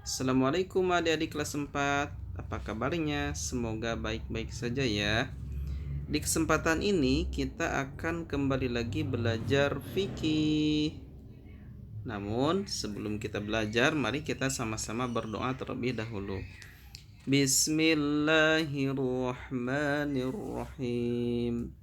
Assalamualaikum adik-adik kelas 4. Apa kabarnya? Semoga baik-baik saja ya. Di kesempatan ini kita akan kembali lagi belajar fikih. Namun sebelum kita belajar, mari kita sama-sama berdoa terlebih dahulu. Bismillahirrahmanirrahim.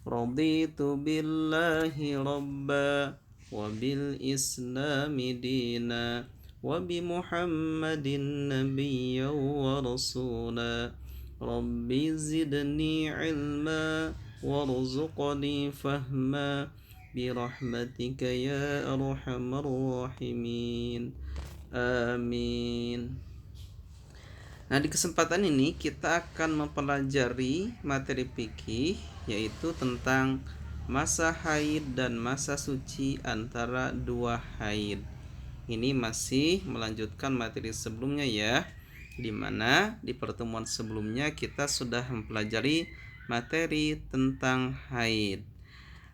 Raditu billahi rabba wa bil islami dina wa bi Muhammadin nabiyyan wa rasula. Rabbi zidni ilma warzuqni fahma birahmatika ya arhamar rahimin. Amin. Nah, di kesempatan ini kita akan mempelajari materi fikih, yaitu tentang masa haid dan masa suci antara dua haid. Ini masih melanjutkan materi sebelumnya ya, di mana di pertemuan sebelumnya kita sudah mempelajari materi tentang haid.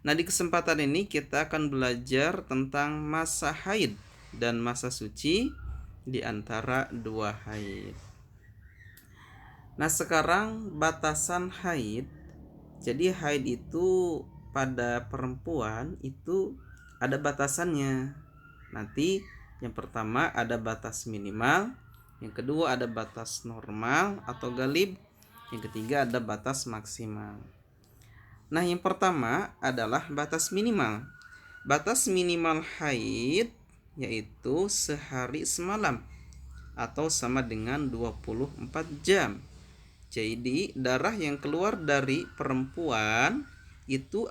Nah, di kesempatan ini kita akan belajar tentang masa haid dan masa suci di antara dua haid. Nah, sekarang batasan haid. Jadi haid itu pada perempuan itu ada batasannya. Nanti yang pertama ada batas minimal, yang kedua ada batas normal atau galib, yang ketiga ada batas maksimal. Nah, yang pertama adalah batas minimal. Batas minimal haid yaitu sehari semalam atau sama dengan 24 jam. Jadi darah yang keluar dari perempuan itu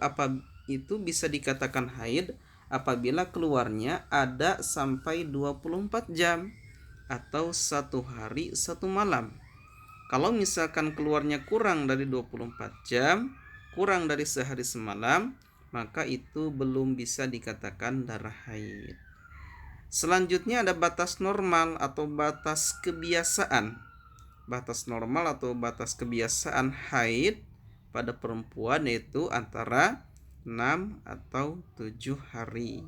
bisa dikatakan haid apabila keluarnya ada sampai 24 jam atau 1 hari 1 malam. Kalau misalkan keluarnya kurang dari 24 jam, kurang dari sehari semalam, maka itu belum bisa dikatakan darah haid. Selanjutnya ada batas normal atau batas kebiasaan. Batas normal atau batas kebiasaan haid pada perempuan yaitu antara 6 atau 7 hari.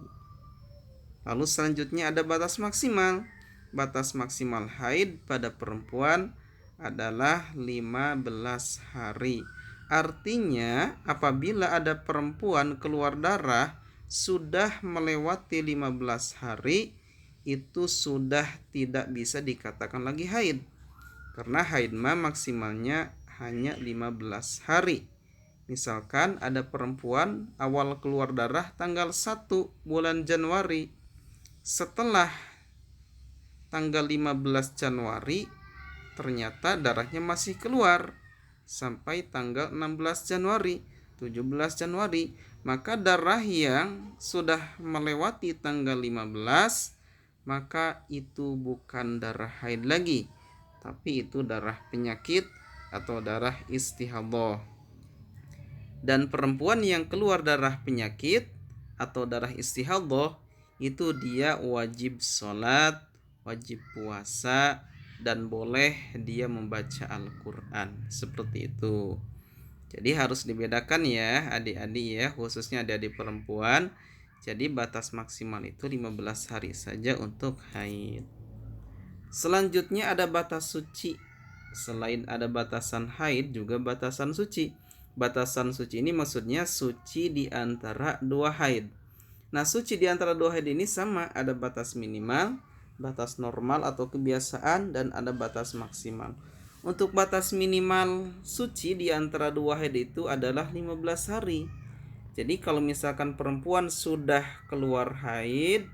Lalu selanjutnya ada batas maksimal. Batas maksimal haid pada perempuan adalah 15 hari. Artinya apabila ada perempuan keluar darah sudah melewati 15 hari, itu sudah tidak bisa dikatakan lagi haid. Karena haid maksimalnya hanya 15 hari. Misalkan ada perempuan awal keluar darah tanggal 1 bulan Januari. Setelah tanggal 15 Januari ternyata darahnya masih keluar sampai tanggal 16 Januari, 17 Januari. Maka darah yang sudah melewati tanggal 15, maka itu bukan darah haid lagi, tapi itu darah penyakit atau darah istihadhah. Dan perempuan yang keluar darah penyakit atau darah istihadhah itu dia wajib sholat, wajib puasa, dan boleh dia membaca Al-Quran. Seperti itu. Jadi harus dibedakan ya adik-adik ya, khususnya adik-adik perempuan. Jadi batas maksimal itu 15 hari saja untuk haid. Selanjutnya ada batas suci. Selain ada batasan haid juga batasan suci. Batasan suci ini maksudnya suci di antara dua haid. Nah, suci di antara dua haid ini sama, ada batas minimal, batas normal atau kebiasaan, dan ada batas maksimal. Untuk batas minimal suci di antara dua haid itu adalah 15 hari. Jadi kalau misalkan perempuan sudah keluar haid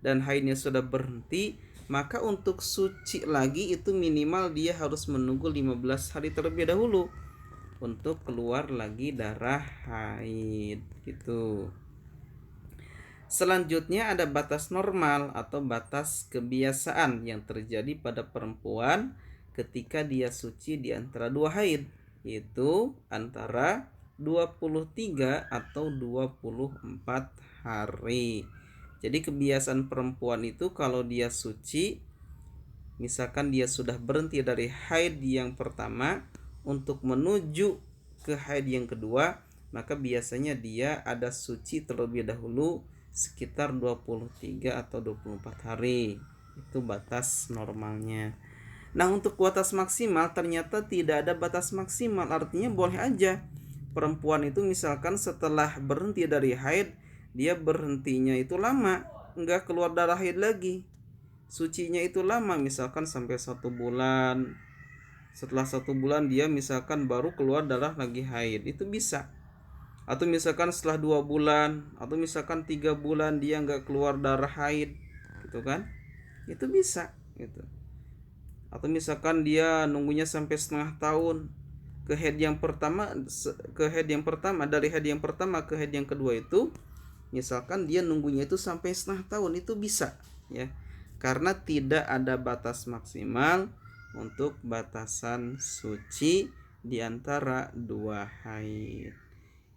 dan haidnya sudah berhenti, maka untuk suci lagi itu minimal dia harus menunggu 15 hari terlebih dahulu untuk keluar lagi darah haid gitu. Selanjutnya ada batas normal atau batas kebiasaan yang terjadi pada perempuan ketika dia suci di antara dua haid, yaitu antara 23 atau 24 hari. Jadi kebiasaan perempuan itu kalau dia suci, misalkan dia sudah berhenti dari haid yang pertama untuk menuju ke haid yang kedua, maka biasanya dia ada suci terlebih dahulu sekitar 23 atau 24 hari. Itu batas normalnya. Nah, untuk batas maksimal ternyata tidak ada batas maksimal, artinya boleh aja perempuan itu misalkan setelah berhenti dari haid, dia berhentinya itu lama, nggak keluar darah haid lagi, sucinya itu lama, misalkan sampai 1 bulan. Setelah 1 bulan dia misalkan baru keluar darah lagi haid, itu bisa. Atau misalkan setelah 2 bulan, atau misalkan 3 bulan dia nggak keluar darah haid, gitu kan? Itu bisa, gitu. Atau misalkan dia nunggunya sampai setengah tahun, ke head yang pertama, dari head yang pertama ke head yang kedua itu, misalkan dia nunggunya itu sampai setengah tahun, itu bisa, ya, karena tidak ada batas maksimal untuk batasan suci di antara 2 haid.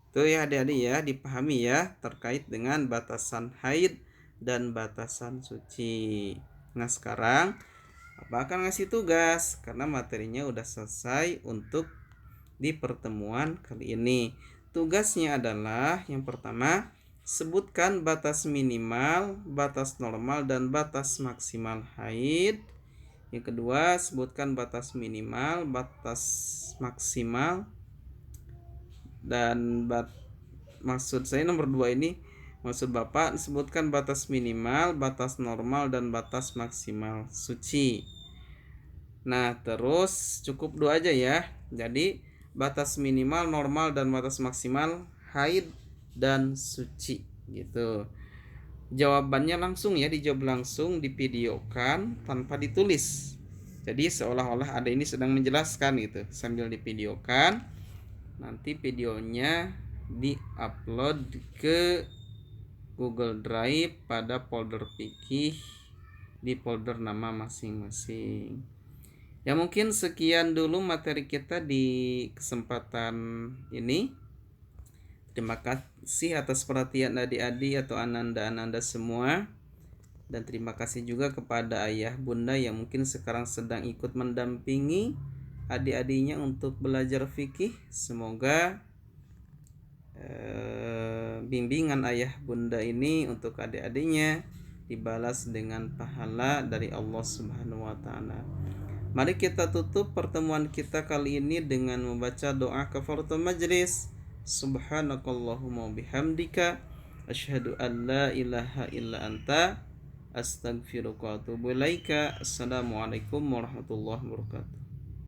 Itu ya adik-adik ya, dipahami ya terkait dengan batasan haid dan batasan suci. Nah, sekarang Bapak akan ngasih tugas karena materinya udah selesai untuk di pertemuan kali ini. Tugasnya adalah yang pertama, sebutkan batas minimal, batas normal, dan batas maksimal haid. Yang kedua, sebutkan batas minimal, batas maksimal, dan maksud saya nomor 2 ini, maksud Bapak sebutkan batas minimal, batas normal, dan batas maksimal suci. Nah, terus cukup 2 aja ya. Jadi batas minimal, normal, dan batas maksimal haid dan suci gitu. Jawabannya langsung ya, dijawab langsung, divideokan tanpa ditulis. Jadi seolah-olah ada ini sedang menjelaskan gitu sambil divideokan. Nanti videonya di-upload ke Google Drive pada folder fikih di folder nama masing-masing. Ya, mungkin sekian dulu materi kita di kesempatan ini. Terima kasih atas perhatian adik-adik atau ananda-ananda semua. Dan terima kasih juga kepada ayah bunda yang mungkin sekarang sedang ikut mendampingi adik-adiknya untuk belajar fikih. Semoga bimbingan ayah bunda ini untuk adik-adiknya dibalas dengan pahala dari Allah Subhanahu wa taala. Mari kita tutup pertemuan kita kali ini dengan membaca doa kafaratul majlis. Subhanakallahumma bihamdika asyhadu an la ilaha illa anta astaghfiruka wa atubu ilaika. Assalamualaikum warahmatullahi wabarakatuh.